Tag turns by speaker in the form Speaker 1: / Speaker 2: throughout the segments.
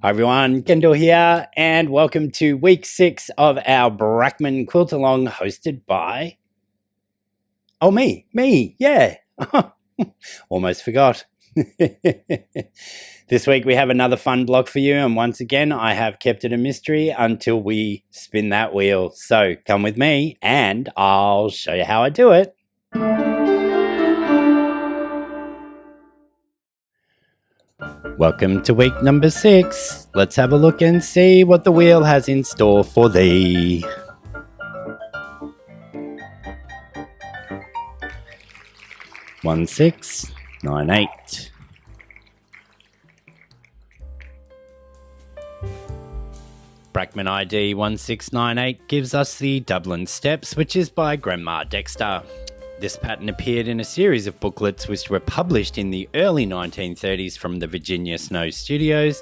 Speaker 1: Hi everyone, Kendall here, and welcome to week 6 of our Brackman quilt along hosted by... Oh, me, yeah. Almost forgot. This week we have another fun block for you, and once again I have kept it a mystery until we spin that wheel. So come with me and I'll show you how I do it. Welcome to week number 6. Let's have a look and see what the wheel has in store for thee. One 6 9 8. Brackman ID 1698 gives us the Dublin Steps, which is by Grandma Dexter. This pattern appeared in a series of booklets which were published in the early 1930s from the Virginia Snow Studios,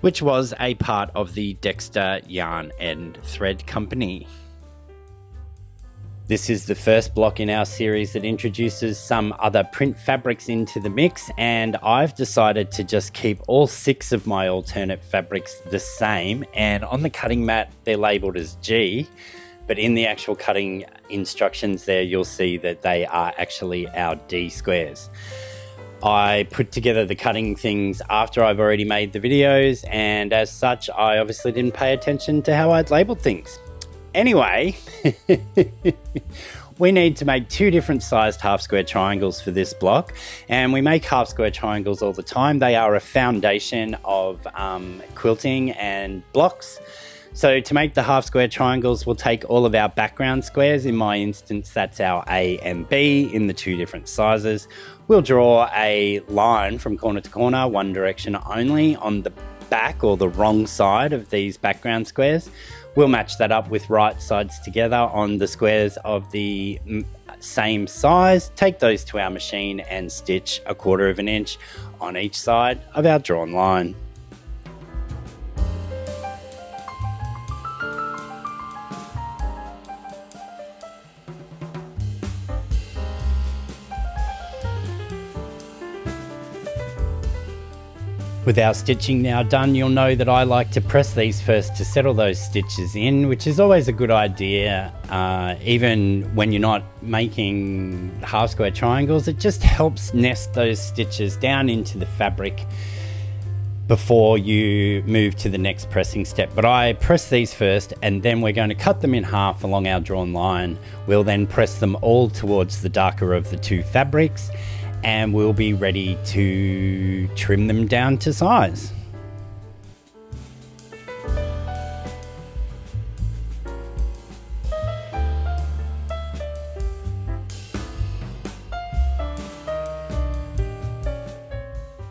Speaker 1: which was a part of the Dexter Yarn and Thread Company. This is the first block in our series that introduces some other print fabrics into the mix, and I've decided to just keep all 6 of my alternate fabrics the same, and on the cutting mat they're labelled as G. But in the actual cutting instructions there, you'll see that they are actually our D squares. I put together the cutting things after I've already made the videos, and as such, I obviously didn't pay attention to how I'd labeled things. Anyway, we need to make 2 different sized half square triangles for this block, and we make half square triangles all the time. They are a foundation of quilting and blocks. So to make the half square triangles, we'll take all of our background squares. In my instance, that's our A and B in the 2 different sizes. We'll draw a line from corner to corner, one direction only, on the back or the wrong side of these background squares. We'll match that up with right sides together on the squares of the same size. Take those to our machine and stitch 1/4 inch on each side of our drawn line. With our stitching now done, you'll know that I like to press these first to settle those stitches in, which is always a good idea. Even when you're not making half square triangles, it just helps nest those stitches down into the fabric before you move to the next pressing step. But I press these first, and then we're going to cut them in half along our drawn line. We'll then press them all towards the darker of the 2 fabrics, and we'll be ready to trim them down to size.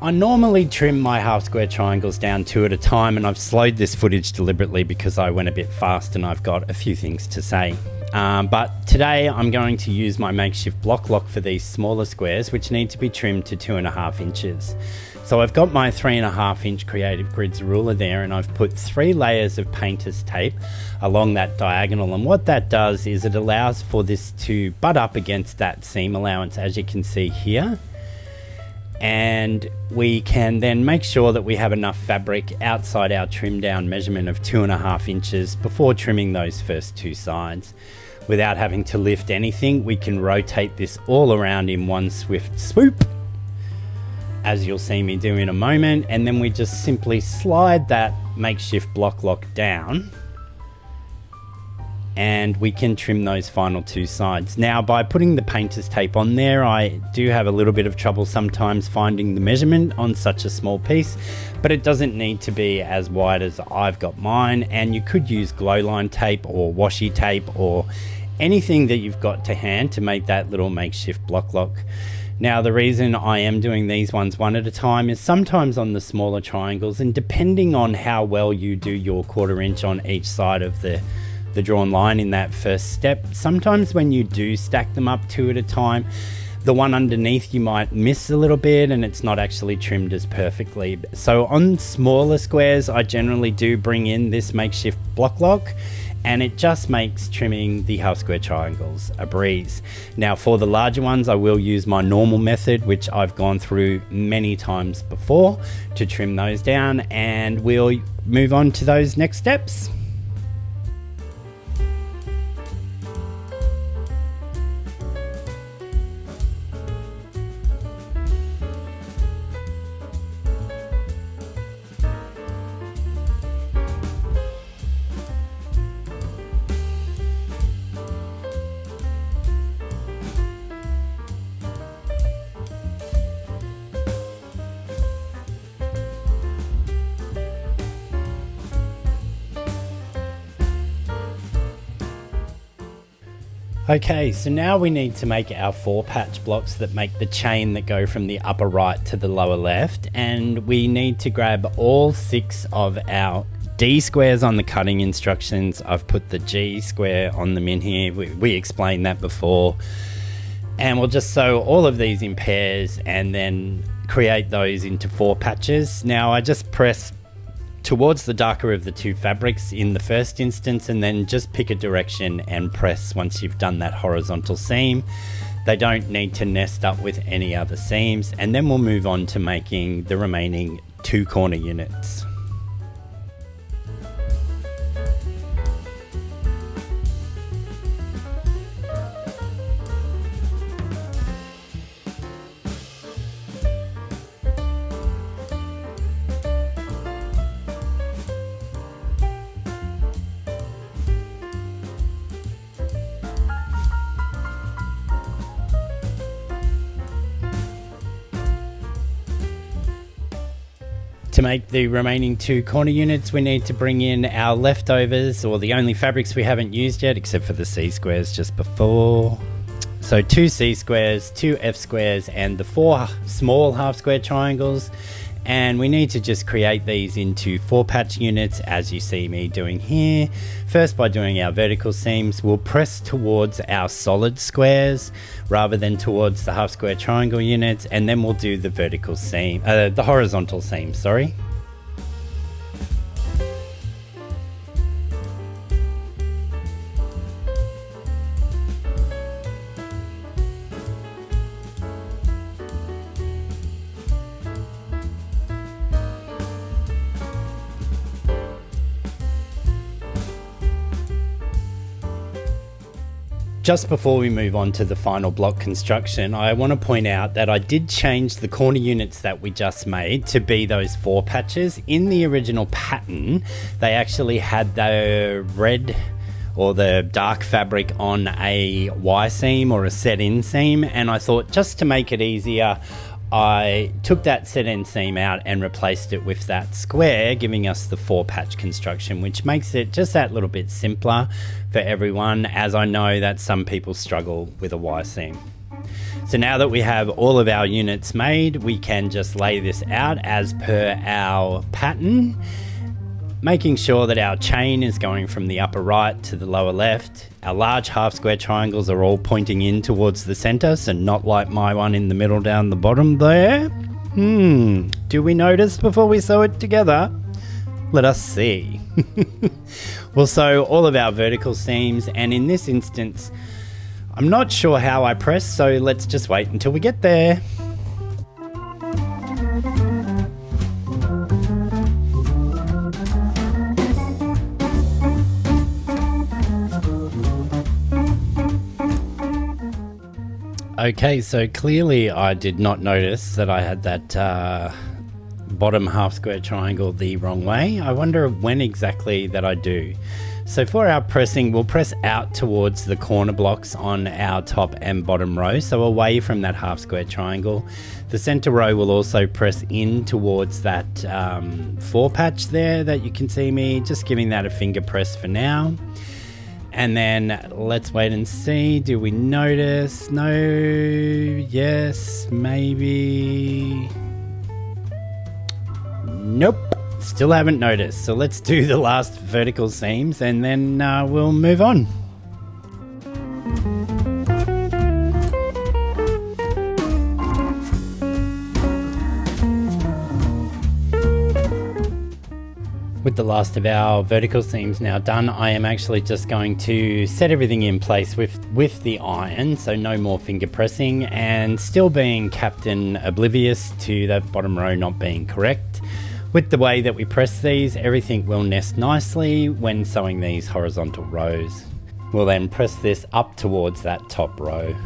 Speaker 1: I normally trim my half square triangles down 2 at a time, and I've slowed this footage deliberately because I went a bit fast and I've got a few things to say. But today I'm going to use my makeshift block lock for these smaller squares, which need to be trimmed to 2.5 inches. So I've got my 3.5 inch Creative Grids ruler there, and I've put 3 layers of painter's tape along that diagonal, and what that does is it allows for this to butt up against that seam allowance, as you can see here. And we can then make sure that we have enough fabric outside our trim down measurement of 2.5 inches before trimming those first 2 sides. Without having to lift anything, we can rotate this all around in one swift swoop, as you'll see me do in a moment, and then we just simply slide that makeshift block lock down, and we can trim those final 2 sides. Now, by putting the painter's tape on there, I do have a little bit of trouble sometimes finding the measurement on such a small piece, but it doesn't need to be as wide as I've got mine, and you could use glow line tape or washi tape or anything that you've got to hand to make that little makeshift block lock. Now, the reason I am doing these ones one at a time is sometimes on the smaller triangles, and depending on how well you do your 1/4 inch on each side of the drawn line in that first step, sometimes when you do stack them up 2 at a time, the one underneath you might miss a little bit and it's not actually trimmed as perfectly. So on smaller squares, I generally do bring in this makeshift block lock, and it just makes trimming the half square triangles a breeze. Now for the larger ones, I will use my normal method, which I've gone through many times before, to trim those down, and we'll move on to those next steps. Okay, so now we need to make our 4 patch blocks that make the chain that go from the upper right to the lower left, and we need to grab all 6 of our D squares on the cutting instructions. I've put the G square on them in here, we explained that before, and we'll just sew all of these in pairs and then create those into 4 patches. Now I just press towards the darker of the 2 fabrics in the first instance, and then just pick a direction and press once you've done that horizontal seam. They don't need to nest up with any other seams, and then we'll move on to making the remaining 2 corner units. To make the remaining 2 corner units, we need to bring in our leftovers, or the only fabrics we haven't used yet, except for the C squares just before. So 2 C squares, 2 F squares, and the 4 small half square triangles. And we need to just create these into 4 patch units, as you see me doing here. First, by doing our vertical seams, we'll press towards our solid squares rather than towards the half square triangle units, and then we'll do the vertical seam, the horizontal seam, sorry. Just before we move on to the final block construction, I want to point out that I did change the corner units that we just made to be those 4 patches. In the original pattern, they actually had the red or the dark fabric on a Y seam or a set-in seam, and I thought just to make it easier, I took that set-in seam out and replaced it with that square, giving us the 4 patch construction, which makes it just that little bit simpler for everyone, as I know that some people struggle with a Y seam. So now that we have all of our units made, we can just lay this out as per our pattern, making sure that our chain is going from the upper right to the lower left. Our large half square triangles are all pointing in towards the center, so not like my one in the middle down the bottom there. Do we notice before we sew it together? Let us see. We'll sew all of our vertical seams, and in this instance, I'm not sure how I press, so let's just wait until we get there. Okay, so clearly I did not notice that I had that bottom half square triangle the wrong way. I wonder when exactly that I do. So for our pressing, we'll press out towards the corner blocks on our top and bottom row, so away from that half square triangle. The center row will also press in towards that 4 patch there that you can see me, just giving that a finger press for now. And then let's wait and see. Do we notice? No, yes, maybe. Nope, still haven't noticed. So let's do the last vertical seams and then we'll move on. With the last of our vertical seams now done, I am actually just going to set everything in place with the iron, so no more finger pressing, and still being captain oblivious to that bottom row not being correct. With the way that we press these, everything will nest nicely when sewing these horizontal rows. We'll then press this up towards that top row.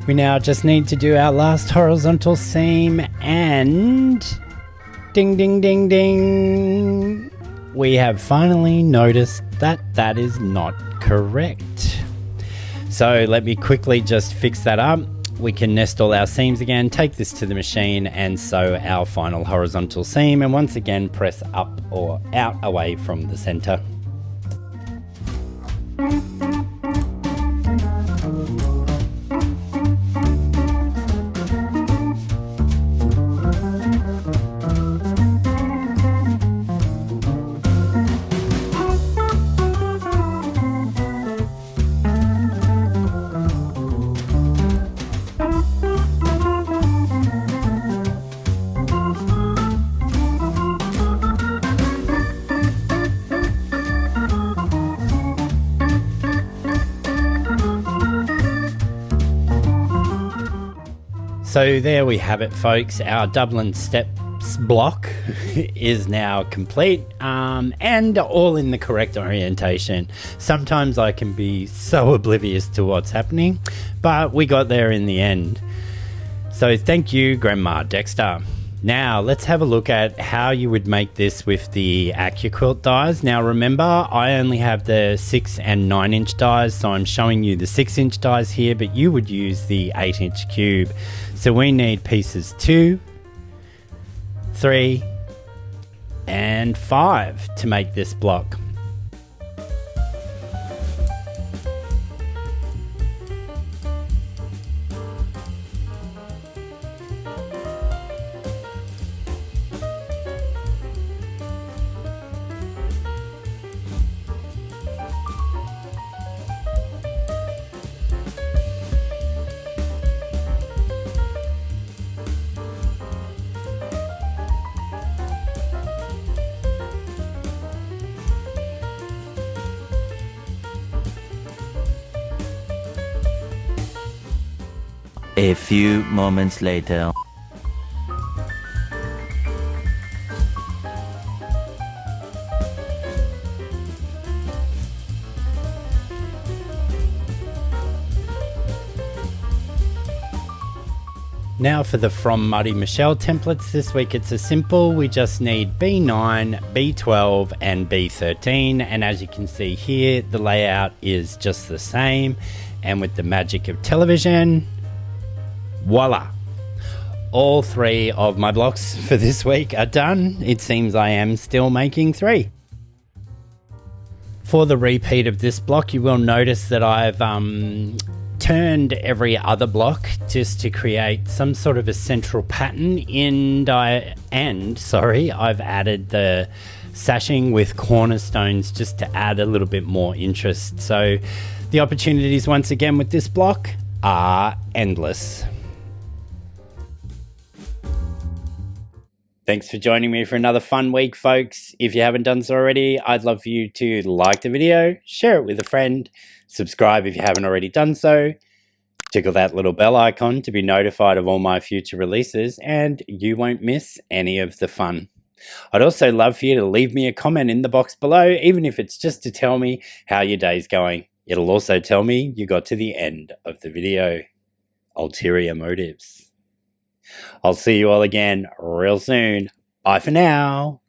Speaker 1: We now just need to do our last horizontal seam, and ding ding ding ding, we have finally noticed that that is not correct. So let me quickly just fix that up. We can nest all our seams again, take this to the machine and sew our final horizontal seam, and once again press up or out away from the center. So there we have it, folks. Our Dublin steps block is now complete, and all in the correct orientation. Sometimes I can be so oblivious to what's happening, but we got there in the end. So thank you, Grandma Dexter. Now let's have a look at how you would make this with the AccuQuilt dies. Now remember, I only have the 6 and 9 inch dies, so I'm showing you the 6 inch dies here, but you would use the 8 inch cube. So we need pieces 2, 3, and 5 to make this block.
Speaker 2: A few moments later.
Speaker 1: Now for the From Muddy Michelle templates. This week it's a simple, we just need B9, B12 and B13, and as you can see here the layout is just the same, and with the magic of television, voila! All 3 of my blocks for this week are done. It seems I am still making 3. For the repeat of this block, you will notice that I've turned every other block just to create some sort of a central pattern and I've added the sashing with cornerstones just to add a little bit more interest. So the opportunities once again with this block are endless. Thanks for joining me for another fun week, folks. If you haven't done so already, I'd love for you to like the video, share it with a friend, subscribe if you haven't already done so, tickle that little bell icon to be notified of all my future releases, and you won't miss any of the fun. I'd also love for you to leave me a comment in the box below, even if it's just to tell me how your day's going. It'll also tell me you got to the end of the video. Ulterior motives. I'll see you all again real soon. Bye for now.